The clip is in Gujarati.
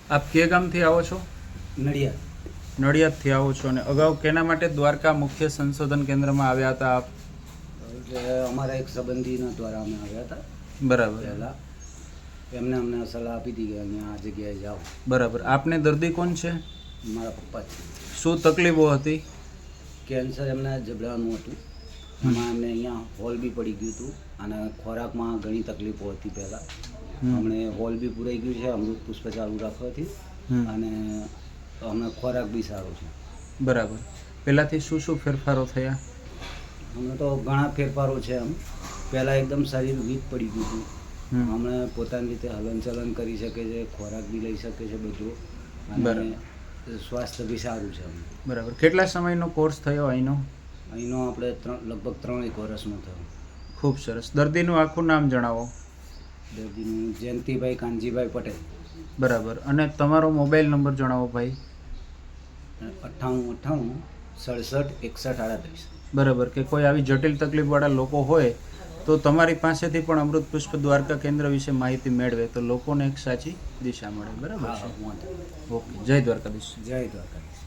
આપ કે ગામથી આવો છો? નડિયાદ. નડિયાદથી આવો છો અને અગાઉ કેના માટે દ્વારકા મુખ્ય સંશોધન કેન્દ્રમાં આવ્યા હતા આપ? એટલે અમારા એક સંબંધીના દ્વારા અમે આવ્યા હતા બરાબર પહેલાં. એમને અમને સલાહ આપી હતી કે અહીંયા આ જગ્યાએ જાઓ. બરાબર. આપને દર્દી કોણ છે? મારા પપ્પા છે. શું તકલીફો હતી? કેન્સર એમને જબડાનું હતું. એમાં એમને અહીંયા હોલ બી પડી ગયું હતું અને ખોરાકમાં ઘણી તકલીફો હતી પહેલાં. હમણે હોલ બી પૂરાઈ ગયું છે અમૃત પુષ્પ ચાલુ રાખવાથી અને હમણાં ખોરાક બી સારો છે. બરાબર. પહેલાંથી શું શું ફેરફારો થયા? હમણાં તો ઘણા ફેરફારો છે. એમ પહેલાં એકદમ શરીર વીક પડી ગયું હતું. હમણાં પોતાની રીતે હલનચલન કરી શકે છે, ખોરાક બી લઈ શકે છે બધું અને સ્વાસ્થ્ય બી સારું છે. બરાબર. કેટલા સમયનો કોર્સ થયો અહીંનો? અહીંનો આપણે લગભગ 3 વર્ષનો થયો. ખૂબ સરસ. દર્દીનું આખું નામ જણાવો. દર્દીનું જયંતિભાઈ કાનજીભાઈ પટેલ. બરાબર. અને તમારો મોબાઈલ નંબર જણાવો ભાઈ. 9898 67 61 38. બરાબર. કે કોઈ આવી જટિલ તકલીફવાળા લોકો હોય તો તમારી પાસેથી પણ અમૃત પુષ્પ દ્વારકા કેન્દ્ર વિશે માહિતી મેળવે તો લોકોને એક સાચી દિશા મળે. બરાબર છે? વાંધો. ઓકે. જય દ્વારકાધીશ. જય દ્વારકાધીશ.